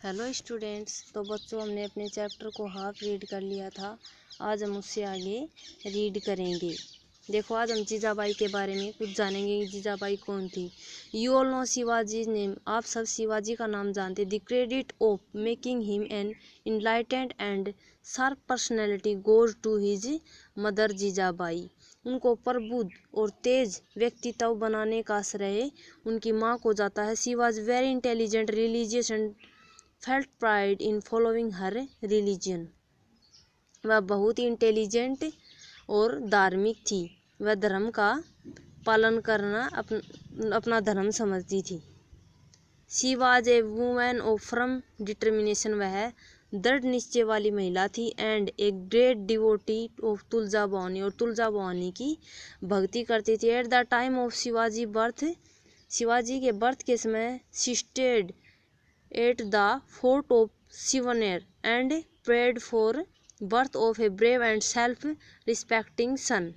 Hello students. तो बच्चों, हमने अपने चैप्टर को हाफ रीड कर लिया था। आज हम उससे आगे रीड करेंगे। देखो, आज हम जीजाबाई के बारे में कुछ जानेंगे कि जीजाबाई कौन थी। You all know Shivaji name. आप सब शिवाजी का नाम जानते। The credit of making him an enlightened and sharp personality goes to his mother Jijabai. उनको प्रबुद्ध और तेज व्यक्तित्व बनाने का श्रेय उनकी माँ को जाता है। She was very intelligent, religious and felt pride in following her religion. वह बहुत ही इंटेलिजेंट और धार्मिक थी। वह धर्म का पालन करना अपना धर्म समझती थी। She was a women of firm determination. वह दृढ़ निश्चय वाली महिला थी। And a great devotee of Tulja Bhavani. और तुलजा भवानी की भक्ति करती थी। At the time of Shivaji birth. Shivaji के बर्थ के समय she stayed at the fort of Shivneri and prayed for birth of a brave and self respecting son.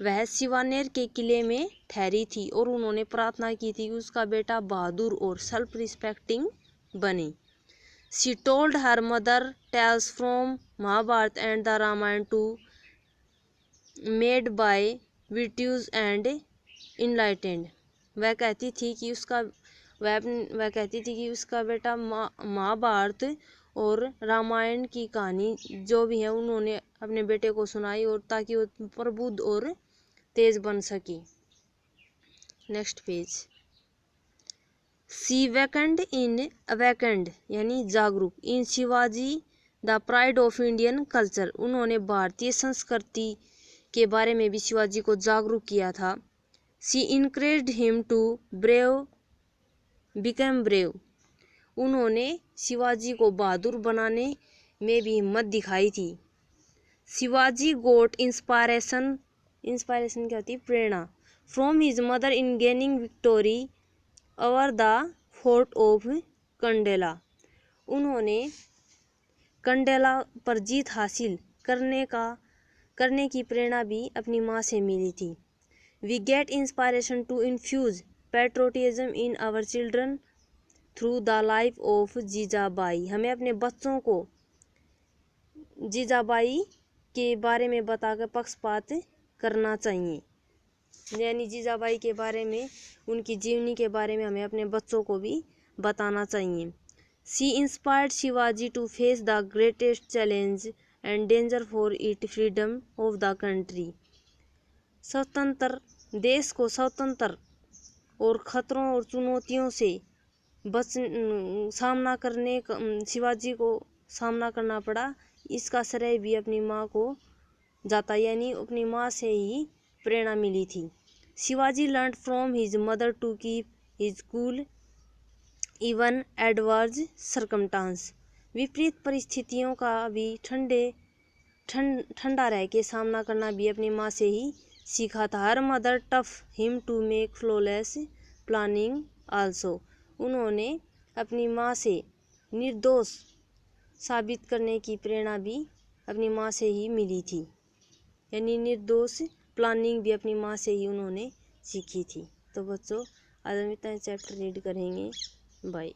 वह शिवानेर के किले में ठहरी थी और उन्होंने प्रार्थना की थी कि उसका बेटा बहादुर और सेल्फ रिस्पेक्टिंग बने। She told her mother tales from Mahabharata and the Ramayana to made by virtues and enlightened. वह कहती थी कि उसका बेटा महाभारत और रामायण की कहानी जो भी है उन्होंने अपने बेटे को सुनाई, और ताकि वो प्रबुद्ध और तेज बन सके। Next page. सी अवेकेंड यानी जागरूक in Shivaji the pride of Indian culture. उन्होंने भारतीय संस्कृति के बारे में भी शिवाजी को जागरूक किया था। She encouraged him to become brave. उन्होंने शिवाजी को बहादुर बनाने में भी हिम्मत दिखाई थी। शिवाजी गोट इंस्पायरेशन क्या होती है? प्रेरणा। From his mother in gaining victory over the fort of Kandela. उन्होंने कंडेला पर जीत हासिल करने की प्रेरणा भी अपनी माँ से मिली थी। We get inspiration to infuse patriotism in our children through the life of Jijabai. हमें अपने बच्चों को जीजाबाई के बारे में बताकर पक्षपात करना चाहिए। यानी जीजाबाई के बारे में, उनकी जीवनी के बारे में हमें अपने बच्चों को भी बताना चाहिए। She inspired Shivaji to face the greatest challenge and danger for it freedom of the country. देश को स्वतंत्र और खतरों और चुनौतियों से शिवाजी को सामना करना पड़ा। इसका श्रेय भी अपनी माँ को जाता, यानी अपनी माँ से ही प्रेरणा मिली थी। Shivaji learn from his mother to keep his cool even adverse circumstances. विपरीत परिस्थितियों का भी ठंडा रह के सामना करना भी अपनी माँ से ही सीखा था। Her mother tough him to make flawless planning also. उन्होंने अपनी माँ से निर्दोष साबित करने की प्रेरणा भी अपनी माँ से ही मिली थी, यानी निर्दोष प्लानिंग भी अपनी माँ से ही उन्होंने सीखी थी। तो बच्चों, आज हम इतना चैप्टर रीड करेंगे। बाय।